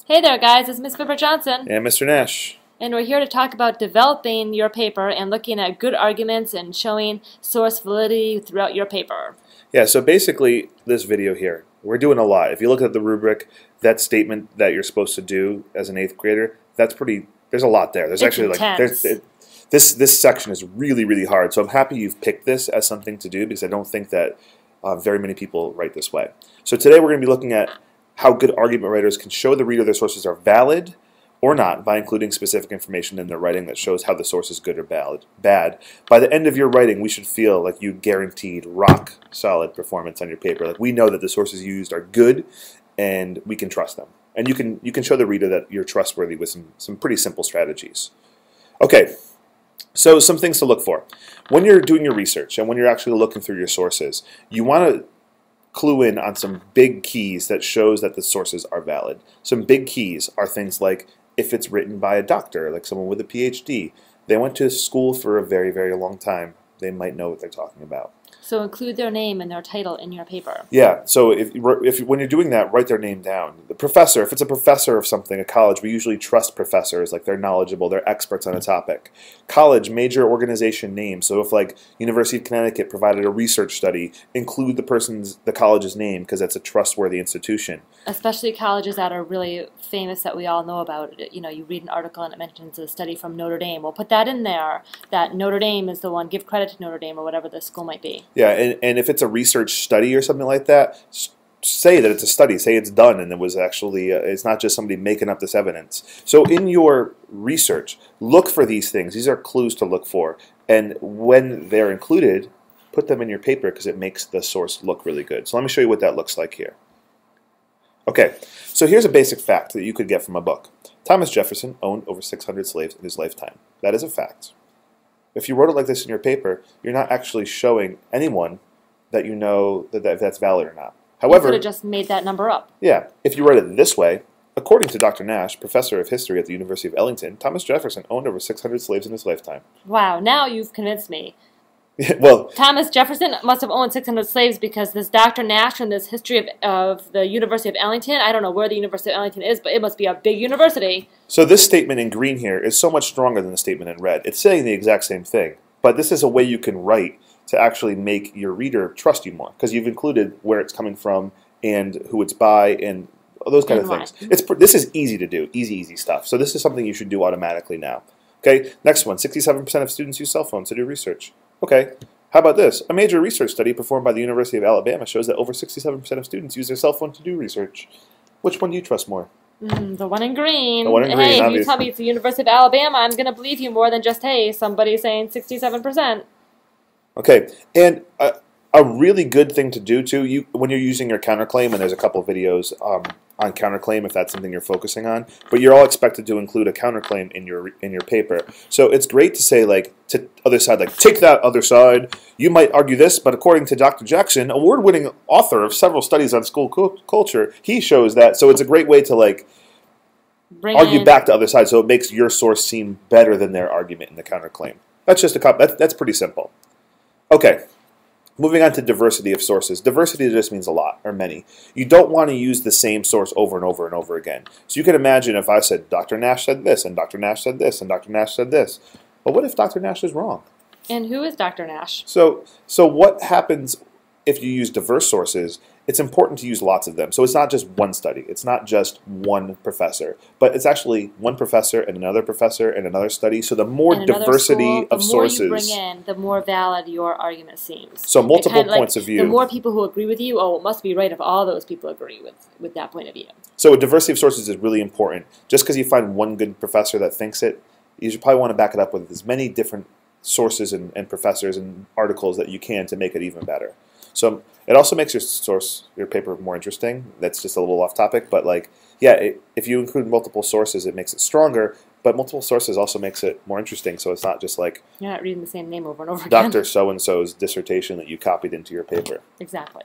Hey there, guys. It's Ms. Fibber Johnson, And Mr. Nash. and we're here to talk about developing your paper and looking at good arguments and showing source validity throughout your paper. Yeah, so basically this video here, we're doing a lot. If you look at the rubric, that statement that you're supposed to do as an 8th grader, there's a lot there. There's It's actually intense. this section is really hard. So I'm happy you've picked this as something to do because I don't think that very many people write this way. So today we're going to be looking at how good argument writers can show the reader their sources are valid or not by including specific information in their writing that shows how the source is good or bad. By the end of your writing, we should feel like you guaranteed rock solid performance on your paper. Like we know that the sources you used are good and we can trust them. And you can show the reader that you're trustworthy with some pretty simple strategies. Okay, so some things to look for. When you're doing your research and when you're actually looking through your sources, you want to clue in on some big keys that shows that the sources are valid. Some big keys are things like if it's written by a doctor, like someone with a PhD. They went to school for a very long time. They might know what they're talking about. So include their name and their title in your paper. Yeah, so if when you're doing that, write their name down. The professor, if it's a professor of something, a college, we usually trust professors, like they're knowledgeable, they're experts on a topic. College, major organization name. So if like University of Connecticut provided a research study, include the college's name because that's a trustworthy institution. Especially colleges that are really famous that we all know about. You know, you read an article and it mentions a study from Notre Dame. Well, put that in there, that Notre Dame is the one. Give credit to Notre Dame or whatever the school might be. Yeah, and if it's a research study or something like that, say that it's a study. Say it's done and it was actually, it's not just somebody making up this evidence. So in your research, look for these things. These are clues to look for. And when they're included, put them in your paper because it makes the source look really good. So let me show you what that looks like here. Okay, so here's a basic fact that you could get from a book. Thomas Jefferson owned over 600 slaves in his lifetime. That is a fact. If you wrote it like this in your paper, you're not actually showing anyone that you know that that's valid or not. However, you could have just made that number up. Yeah, if you write it this way, according to Dr. Nash, professor of history at the University of Ellington, Thomas Jefferson owned over 600 slaves in his lifetime. Wow, now you've convinced me. Well, Thomas Jefferson must have owned 600 slaves because this Dr. Nash and this history of the University of Ellington, I don't know where the University of Ellington is, but it must be a big university. So this statement in green here is so much stronger than the statement in red. It's saying the exact same thing, but this is a way you can write to actually make your reader trust you more because you've included where it's coming from and who it's by and those kind of things. This is easy to do, easy stuff. So this is something you should do automatically now. Okay, next one, 67% of students use cell phones to do research. Okay, how about this? A major research study performed by the University of Alabama shows that over 67% of students use their cell phone to do research. Which one do you trust more? The one in green. The one in green, hey, if obviously. you tell me it's the University of Alabama, I'm going to believe you more than just, hey, somebody saying 67%. Okay, and a really good thing to do too, when you're using your counterclaim, and there's a couple videos on counterclaim if that's something you're focusing on, but you're all expected to include a counterclaim in your paper. So it's great to say like to other side, like take that other side. You might argue this, but according to Dr. Jackson, award-winning author of several studies on school culture, he shows that. So it's a great way to like argue back to other side, so it makes your source seem better than their argument in the counterclaim. That's just that's pretty simple. Okay. Moving on to diversity of sources. Diversity just means a lot, or many. You don't want to use the same source over and over and over again. So you can imagine if I said, Dr. Nash said this, and Dr. Nash said this, and Dr. Nash said this. Well, what if Dr. Nash is wrong? And who is Dr. Nash? So what happens if you use diverse sources? It's important to use lots of them. So it's not just one study. It's not just one professor. But it's actually one professor and another study. So the more diversity of sources, the more you bring in, the more valid your argument seems. So multiple points of view. The more people who agree with you, oh, it must be right if all those people agree with that point of view. So a diversity of sources is really important. Just because you find one good professor that thinks it, you should probably want to back it up with as many different sources and professors and articles that you can to make it even better. So it also makes your paper more interesting. That's just a little off topic, but like, yeah, if you include multiple sources, it makes it stronger. But multiple sources also makes it more interesting. So it's not just like you're not reading the same name over and over again. Dr. So-and-so's dissertation that you copied into your paper. Exactly.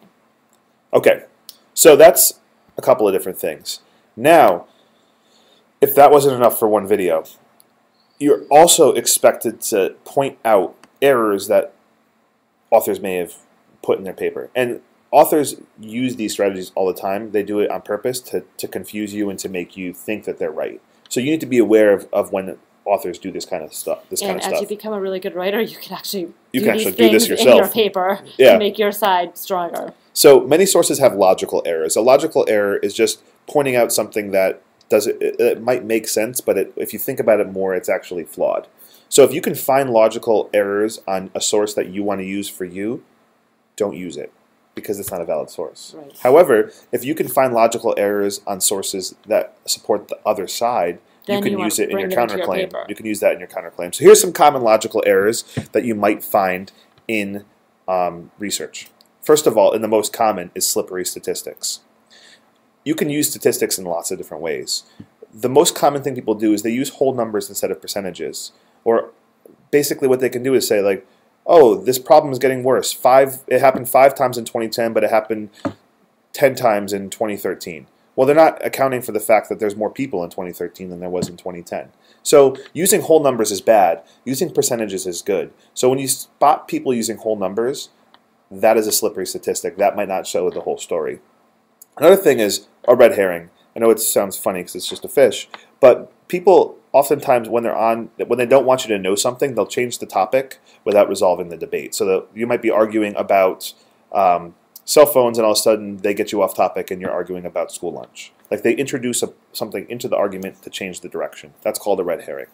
Okay, so that's a couple of different things. Now, if that wasn't enough for one video, you're also expected to point out errors that authors may have put in their paper. And authors use these strategies all the time. They do it on purpose to confuse you and to make you think that they're right. So you need to be aware of when authors do this kind of stuff. And as you become a really good writer, you can actually do these this things yourself in your paper Yeah. to make your side stronger. So many sources have logical errors. A logical error is just pointing out something that it might make sense, but if you think about it more, it's actually flawed. So if you can find logical errors on a source that you want to use for you, don't use it, because it's not a valid source. Right. However, if you can find logical errors on sources that support the other side, then you can use it in your counterclaim. Your you can use that in your counterclaim. So here's some common logical errors that you might find in research. First of all, and the most common, is slippery statistics. You can use statistics in lots of different ways. The most common thing people do is they use whole numbers instead of percentages. Or basically what they can do is say, like, oh, this problem is getting worse. It happened 5 times in 2010, but it happened 10 times in 2013. Well, they're not accounting for the fact that there's more people in 2013 than there was in 2010. So using whole numbers is bad. Using percentages is good. So when you spot people using whole numbers, that is a slippery statistic. That might not show the whole story. Another thing is a red herring. I know it sounds funny because it's just a fish, but people oftentimes when they don't want you to know something, they'll change the topic without resolving the debate. So that you might be arguing about cell phones, and all of a sudden they get you off topic, and you're arguing about school lunch. Like they introduce something into the argument to change the direction. That's called a red herring.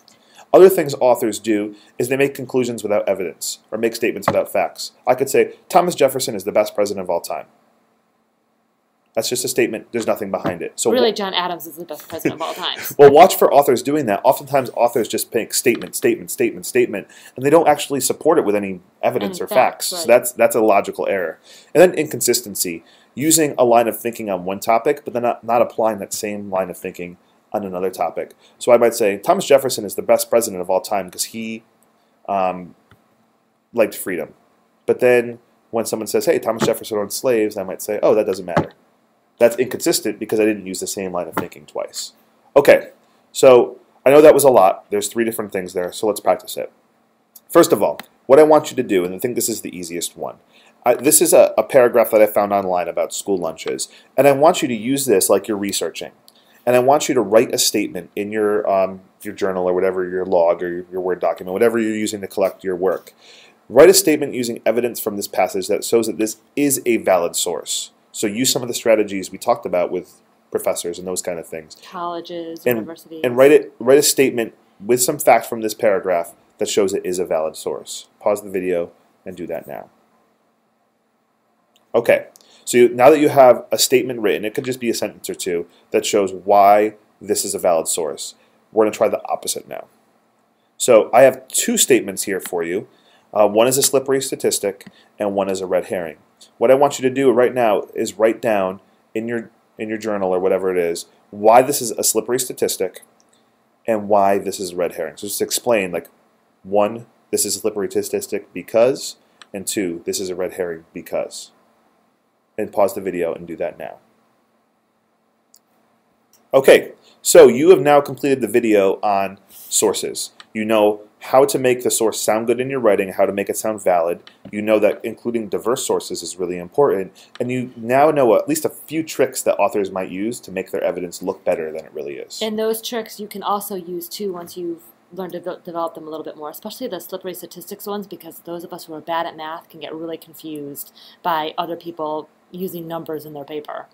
Other things authors do is they make conclusions without evidence or make statements without facts. I could say Thomas Jefferson is the best president of all time. That's just a statement. There's nothing behind it. So really, John Adams is the best president of all time. Well, watch for authors doing that. Oftentimes, authors just make statement, and they don't actually support it with any evidence or facts. Right. So that's a logical error. And then inconsistency, using a line of thinking on one topic, but then not applying that same line of thinking on another topic. So I might say Thomas Jefferson is the best president of all time because he liked freedom. But then when someone says, hey, Thomas Jefferson owned slaves, I might say, oh, that doesn't matter. That's inconsistent because I didn't use the same line of thinking twice. Okay, so I know that was a lot. There's 3 different things there, so let's practice it. First of all, what I want you to do, and I think this is the easiest one, this is a paragraph that I found online about school lunches, and I want you to use this like you're researching. And I want you to write a statement in your journal or whatever, your log or your Word document, whatever you're using to collect your work. Write a statement using evidence from this passage that shows that this is a valid source. So use some of the strategies we talked about with professors and those kind of things. Colleges, universities. And write a statement with some facts from this paragraph that shows it is a valid source. Pause the video and do that now. Okay, so now that you have a statement written, it could just be a sentence or two that shows why this is a valid source. We're going to try the opposite now. So I have 2 statements here for you. One is a slippery statistic and one is a red herring. What I want you to do right now is write down in your journal or whatever it is why this is a slippery statistic and why this is a red herring. So just explain, like, 1, this is a slippery statistic because, and 2, this is a red herring because. And pause the video and do that now. Okay, so you have now completed the video on sources. You know how to make the source sound good in your writing, how to make it sound valid. You know that including diverse sources is really important. And you now know at least a few tricks that authors might use to make their evidence look better than it really is. And those tricks you can also use too once you've learned to develop them a little bit more, especially the slippery statistics ones, because those of us who are bad at math can get really confused by other people using numbers in their paper.